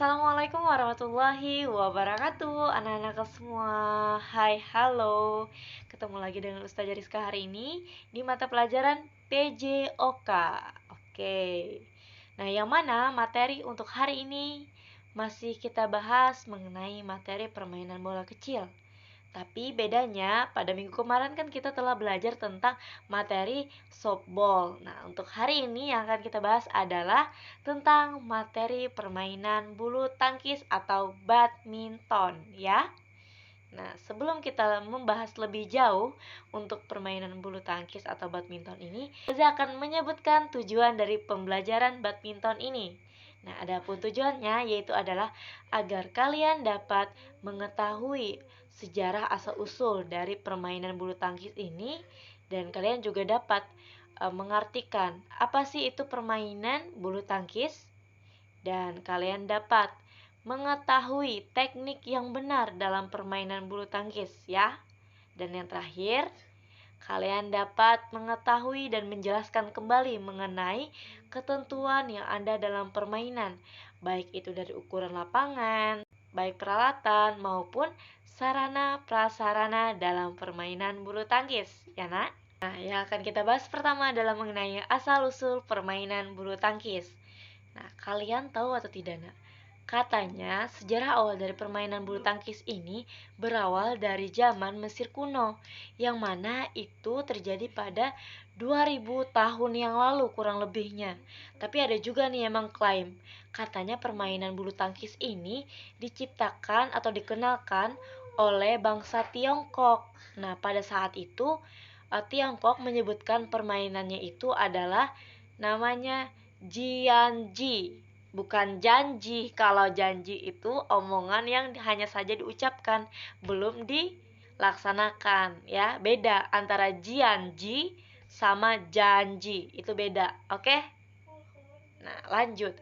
Assalamualaikum warahmatullahi wabarakatuh, anak-anak semua. Hai, halo. Ketemu lagi dengan Ustazah Rizka hari ini di mata pelajaran PJOK. Oke. Nah, yang mana materi untuk hari ini masih kita bahas mengenai materi permainan bola kecil. Tapi bedanya pada minggu kemarin kan kita telah belajar tentang materi softball. Nah, untuk hari ini yang akan kita bahas adalah tentang materi permainan bulu tangkis atau badminton ya. Nah, sebelum kita membahas lebih jauh untuk permainan bulu tangkis atau badminton ini, saya akan menyebutkan tujuan dari pembelajaran badminton ini. Nah, adapun tujuannya yaitu adalah agar kalian dapat mengetahui sejarah asal-usul dari permainan bulu tangkis ini dan kalian juga dapat mengartikan apa sih itu permainan bulu tangkis dan kalian dapat mengetahui teknik yang benar dalam permainan bulu tangkis ya. Dan yang terakhir, kalian dapat mengetahui dan menjelaskan kembali mengenai ketentuan yang ada dalam permainan, baik itu dari ukuran lapangan, baik peralatan maupun sarana prasarana dalam permainan bulu tangkis, ya nak? Nah, yang akan kita bahas pertama adalah mengenai asal-usul permainan bulu tangkis. Nah, kalian tahu atau tidak, nak? Katanya, sejarah awal dari permainan bulu tangkis ini berawal dari zaman Mesir kuno, yang mana itu terjadi pada 2000 tahun yang lalu kurang lebihnya. Tapi ada juga nih yang mengklaim, katanya permainan bulu tangkis ini diciptakan atau dikenalkan oleh bangsa Tiongkok. Nah, pada saat itu, Tiongkok menyebutkan permainannya itu adalah namanya Jianji. Bukan janji. Kalau janji itu omongan yang hanya saja diucapkan, belum dilaksanakan ya. Beda antara janji sama janji. Itu beda, oke? Nah, lanjut.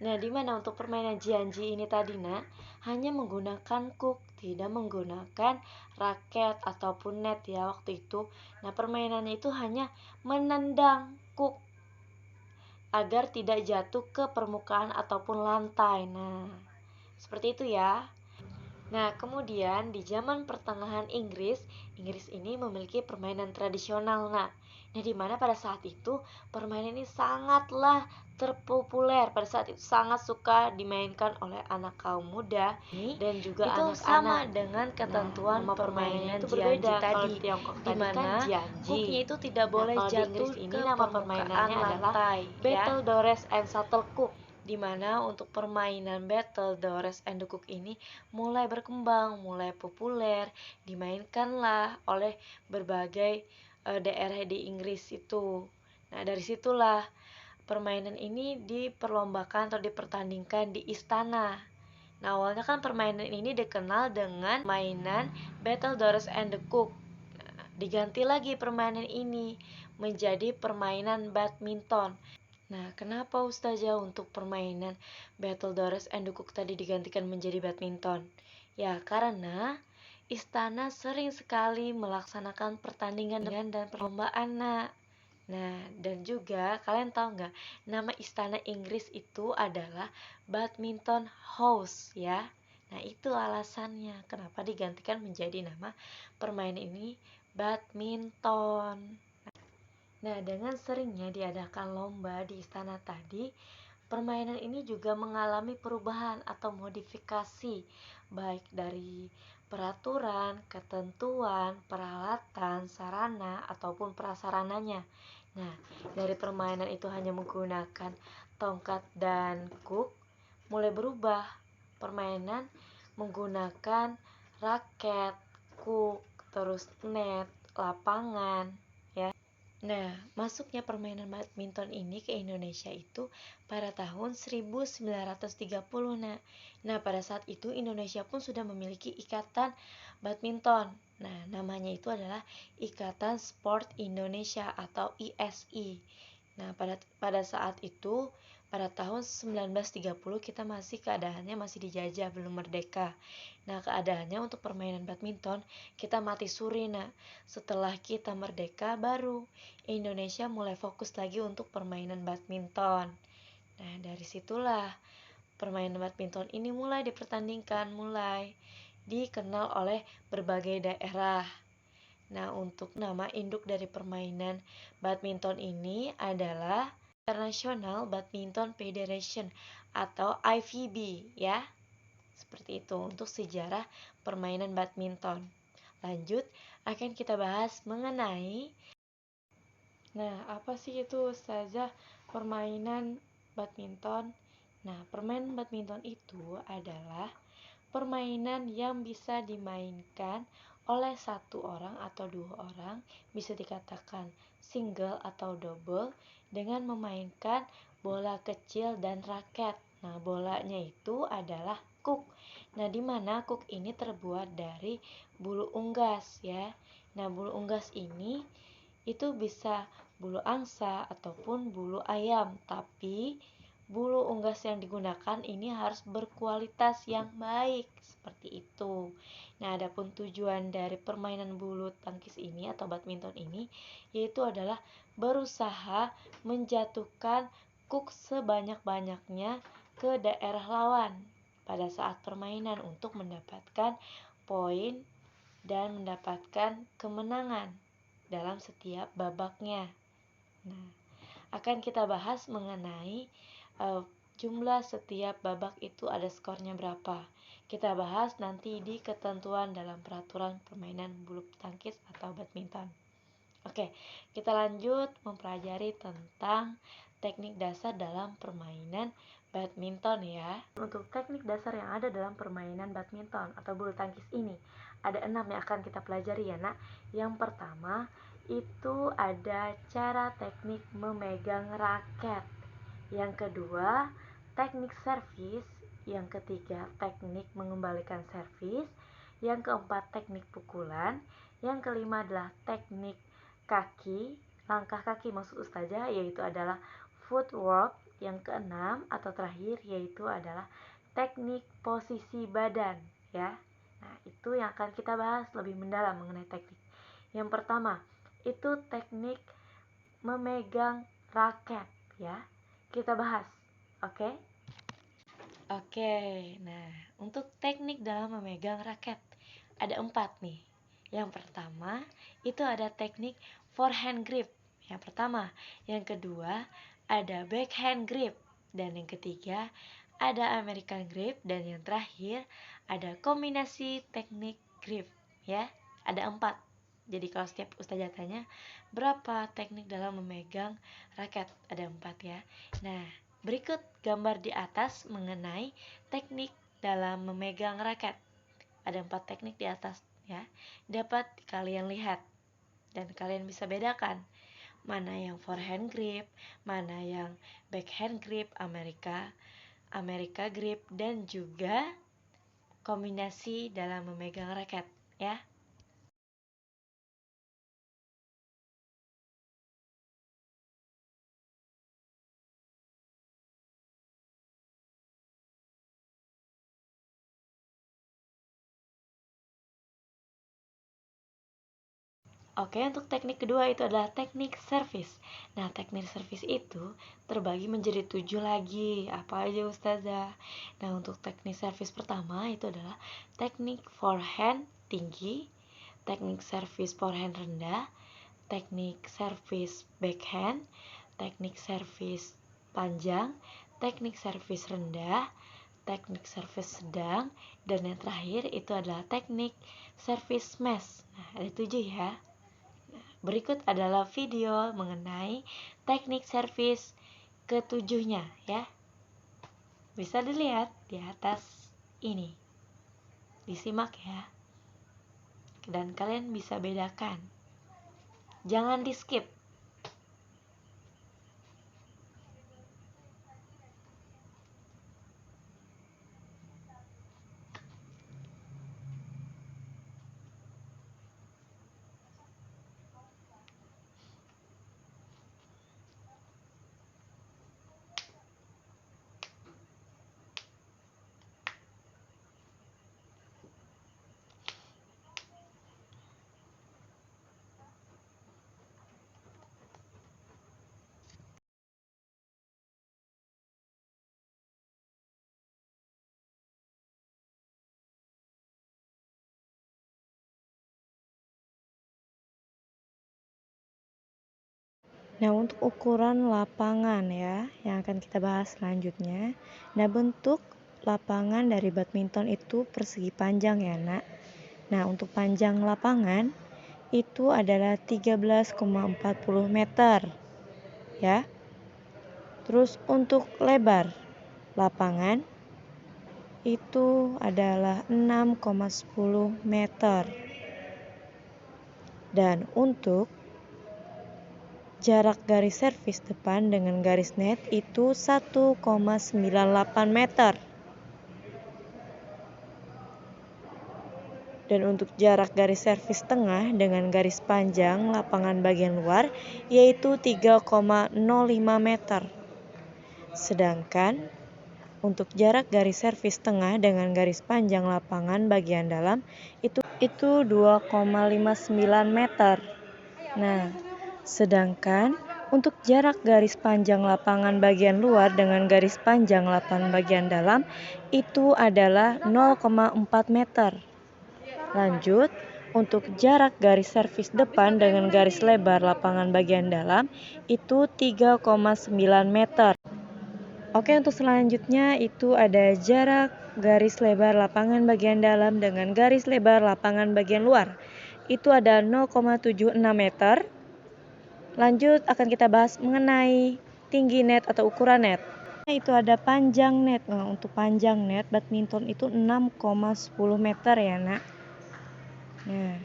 Nah, dimana untuk permainan janji ini tadi, nak, hanya menggunakan kuk, tidak menggunakan raket ataupun net ya waktu itu. Nah, permainannya itu hanya menendang kuk agar tidak jatuh ke permukaan ataupun lantai. Nah, seperti itu ya. Nah, kemudian di zaman pertengahan Inggris ini memiliki permainan tradisional. Nah, di mana pada saat itu permainan ini sangatlah terpopuler. Pada saat itu sangat suka dimainkan oleh anak kaum muda dan juga itu anak-anak. Sama dengan ketentuan permainan itu berbeda tadi. Di mana cooknya itu tidak boleh jatuh ke permukaan lantai. Battledores and Shuttlecock, di mana untuk permainan Battledores and the Cook ini mulai berkembang, mulai populer, dimainkanlah oleh berbagai daerah di Inggris itu. Nah, dari situlah permainan ini diperlombakan atau dipertandingkan di istana. Nah, awalnya kan permainan ini dikenal dengan mainan Battledores and the Cook. Nah, diganti lagi permainan ini menjadi permainan badminton. Nah, kenapa Ustazah untuk permainan Battledores and the Cook tadi digantikan menjadi badminton? Ya, karena istana sering sekali melaksanakan pertandingan dan perlombaan, nak. Nah, dan juga kalian tahu nggak, nama istana Inggris itu adalah Badminton House ya. Nah, itu alasannya kenapa digantikan menjadi nama permainan ini badminton. Nah, dengan seringnya diadakan lomba di istana tadi, permainan ini juga mengalami perubahan atau modifikasi, baik dari peraturan, ketentuan, peralatan, sarana, ataupun prasarananya. Nah, dari permainan itu hanya menggunakan tongkat dan kuk, mulai berubah permainan menggunakan raket, kuk, terus net, lapangan, ya. Nah, masuknya permainan badminton ini ke Indonesia itu pada tahun 1930. Nah, pada saat itu Indonesia pun sudah memiliki ikatan badminton. Nah, namanya itu adalah Ikatan Sport Indonesia atau ISI. Nah, pada saat itu pada tahun 1930 kita keadaannya masih dijajah, belum merdeka. Nah, keadaannya untuk permainan badminton kita mati suri. Nah, setelah kita merdeka baru Indonesia mulai fokus lagi untuk permainan badminton. Nah, dari situlah permainan badminton ini mulai dipertandingkan, mulai dikenal oleh berbagai daerah. Nah, untuk nama induk dari permainan badminton ini adalah International Badminton Federation atau IFBB ya. Seperti itu untuk sejarah permainan badminton. Lanjut, akan kita bahas mengenai apa sih itu Ustazah permainan badminton? Nah, permainan badminton itu adalah permainan yang bisa dimainkan oleh satu orang atau dua orang, bisa dikatakan single atau double, dengan memainkan bola kecil dan raket. Nah, bolanya itu adalah kuk. Nah, di mana kuk ini terbuat dari bulu unggas ya. Nah, bulu unggas ini itu bisa bulu angsa ataupun bulu ayam, tapi bulu unggas yang digunakan ini harus berkualitas yang baik, seperti itu. Nah, adapun tujuan dari permainan bulu tangkis ini atau badminton ini yaitu adalah berusaha menjatuhkan kuk sebanyak-banyaknya ke daerah lawan pada saat permainan untuk mendapatkan poin dan mendapatkan kemenangan dalam setiap babaknya. Nah, akan kita bahas mengenai jumlah setiap babak itu ada skornya berapa. Kita bahas nanti di ketentuan dalam peraturan permainan bulu tangkis atau badminton. Oke, kita lanjut mempelajari tentang teknik dasar dalam permainan badminton ya. Untuk teknik dasar yang ada dalam permainan badminton atau bulu tangkis ini ada 6 yang akan kita pelajari ya nak. Yang pertama itu ada cara teknik memegang raket. Yang kedua, teknik servis. Yang ketiga, teknik mengembalikan servis. Yang keempat, teknik pukulan. Yang kelima adalah teknik kaki, langkah kaki maksud Ustazah, yaitu adalah footwork. Yang keenam atau terakhir yaitu adalah teknik posisi badan ya. Nah, itu yang akan kita bahas lebih mendalam mengenai teknik. Yang pertama, itu teknik memegang raket ya. Kita bahas. Oke? Oke, nah untuk teknik dalam memegang raket ada 4 nih. Yang pertama itu ada teknik forehand grip. Yang pertama, yang kedua ada backhand grip, dan yang ketiga ada American grip, dan yang terakhir ada kombinasi teknik grip ya. Ada 4. Jadi kalau setiap ustazah tanya berapa teknik dalam memegang raket, ada 4 ya. Nah, berikut gambar di atas mengenai teknik dalam memegang raket. Ada 4 teknik di atas ya. Dapat kalian lihat dan kalian bisa bedakan mana yang forehand grip, mana yang backhand grip, Amerika grip, dan juga kombinasi dalam memegang raket ya. Oke, untuk teknik kedua itu adalah teknik servis. Nah, teknik servis itu terbagi menjadi 7 lagi. Apa aja Ustazah? Nah, untuk teknik servis pertama itu adalah teknik forehand tinggi, teknik servis forehand rendah, teknik servis backhand, teknik servis panjang, teknik servis rendah, teknik servis sedang, dan yang terakhir itu adalah teknik servis smash. Nah, ada 7 ya. Berikut adalah video mengenai teknik servis ketujuhnya ya. Bisa dilihat di atas ini. Disimak ya. Dan kalian bisa bedakan. Jangan di skip. Nah, untuk ukuran lapangan ya, yang akan kita bahas selanjutnya. Nah, bentuk lapangan dari badminton itu persegi panjang ya, Nak. Nah, untuk panjang lapangan itu adalah 13,40 meter ya. Terus untuk lebar lapangan itu adalah 6,10 meter. Dan untuk jarak garis servis depan dengan garis net itu 1,98 meter. Dan untuk jarak garis servis tengah dengan garis panjang lapangan bagian luar yaitu 3,05 meter. Sedangkan untuk jarak garis servis tengah dengan garis panjang lapangan bagian dalam itu 2,59 meter. Nah, sedangkan untuk jarak garis panjang lapangan bagian luar dengan garis panjang lapangan bagian dalam itu adalah 0,4 meter. Lanjut, untuk jarak garis servis depan dengan garis lebar lapangan bagian dalam itu 3,9 meter. Oke, untuk selanjutnya itu ada jarak garis lebar lapangan bagian dalam dengan garis lebar lapangan bagian luar. Itu ada 0,76 meter. Lanjut akan kita bahas mengenai tinggi net atau ukuran net. Itu ada panjang net. Nah, untuk panjang net badminton itu 6,10 meter ya, Nak. Nah,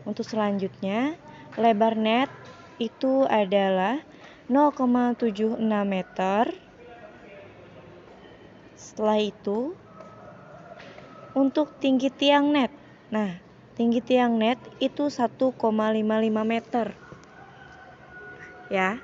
untuk selanjutnya lebar net itu adalah 0,76 meter. Setelah itu untuk tinggi tiang net. Nah, tinggi tiang net itu 1,55 meter. Ya.